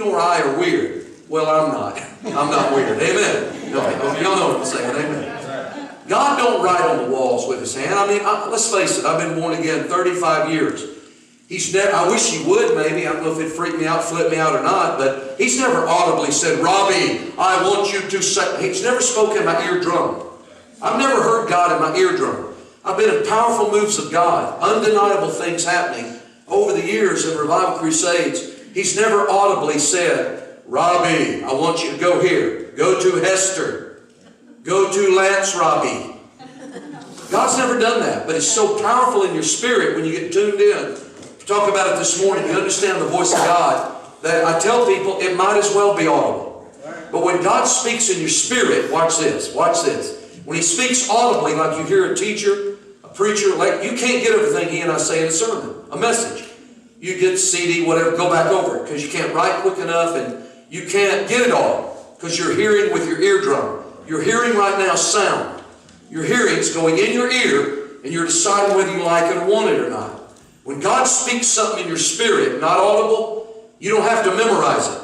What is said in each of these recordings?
or I are weird. Well, I'm not. I'm not weird. Amen. No, y'all know what I'm saying. Amen. God don't write on the walls with his hand. I mean, let's face it. I've been born again 35 years. I wish he would, maybe. I don't know if it'd freak me out, flip me out or not, but he's never audibly said, Robby, I want you to say. He's never spoken in my eardrum. I've never heard God in my eardrum. I've been in powerful moves of God, undeniable things happening over the years in revival crusades. He's never audibly said, Robby, I want you to go here. Go to Hester. Go to Lance Robby. God's never done that, but it's so powerful in your spirit when you get tuned in. Talk about it this morning. You understand the voice of God, that I tell people it might as well be audible. But when God speaks in your spirit, watch this, watch this. When he speaks audibly, like you hear a teacher, a preacher, like you can't get everything he and I say in a sermon, a message. You get CD, whatever, go back over it because you can't write quick enough and you can't get it all because you're hearing with your eardrum. You're hearing right now sound. Your hearing's going in your ear and you're deciding whether you like it or want it or not. When God speaks something in your spirit, not audible, you don't have to memorize it.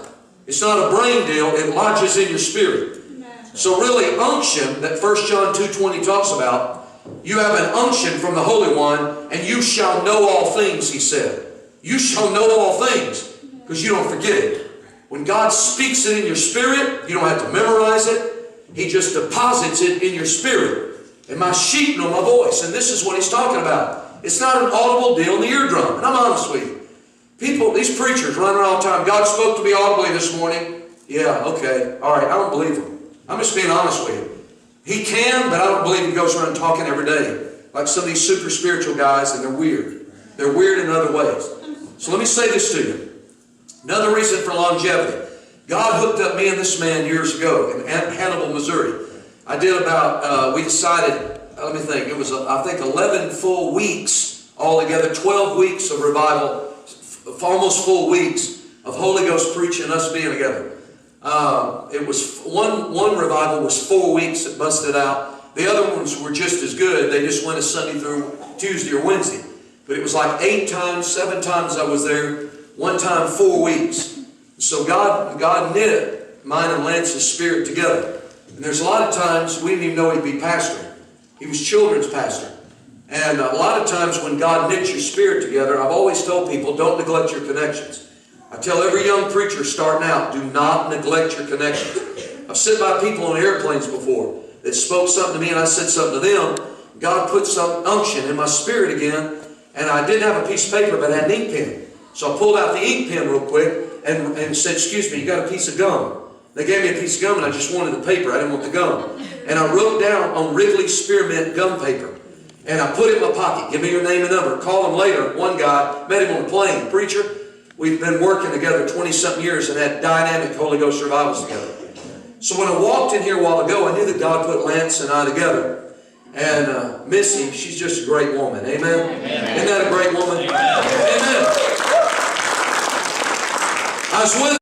It's not a brain deal. It lodges in your spirit. So really, unction that 1 John 2:20 talks about, you have an unction from the Holy One, and you shall know all things, he said. You shall know all things, because you don't forget it. When God speaks it in your spirit, you don't have to memorize it. He just deposits it in your spirit. And my sheep know my voice. And this is what he's talking about. It's not an audible deal in the eardrum. And I'm honest with you. People, these preachers run around all the time. God spoke to me audibly this morning. Yeah, okay. All right, I don't believe him. I'm just being honest with you. He can, but I don't believe he goes around talking every day. Like some of these super spiritual guys, and they're weird. They're weird in other ways. So let me say this to you. Another reason for longevity. God hooked up me and this man years ago in Hannibal, Missouri. I did about, we decided, let me think, it was, I think, 11 full weeks altogether, 12 weeks of revival, almost full weeks of Holy Ghost preaching, us being together. It was, one revival was 4 weeks that busted out. The other ones were just as good. They just went a Sunday through Tuesday or Wednesday. But it was like 8 times, 7 times I was there, one time 4 weeks. So God knit mine and Lance's spirit together. And there's a lot of times we didn't even know he'd be pastoring. He was children's pastor. And a lot of times when God knits your spirit together, I've always told people, don't neglect your connections. I tell every young preacher starting out, do not neglect your connections. I've sit by people on airplanes before that spoke something to me and I said something to them. God put some unction in my spirit again, and I didn't have a piece of paper, but I had an ink pen. So I pulled out the ink pen real quick and said, excuse me, you got a piece of gum? They gave me a piece of gum and I just wanted the paper. I didn't want the gum. And I wrote down on Wrigley Spearmint gum paper. And I put it in my pocket. Give me your name and number. Call him later. One guy, met him on a plane. Preacher, we've been working together 20-something years and had dynamic Holy Ghost revivals together. So when I walked in here a while ago, I knew that God put Lance and I together. And Missy, she's just a great woman. Amen? Amen. Isn't that a great woman? Amen. Amen. I was with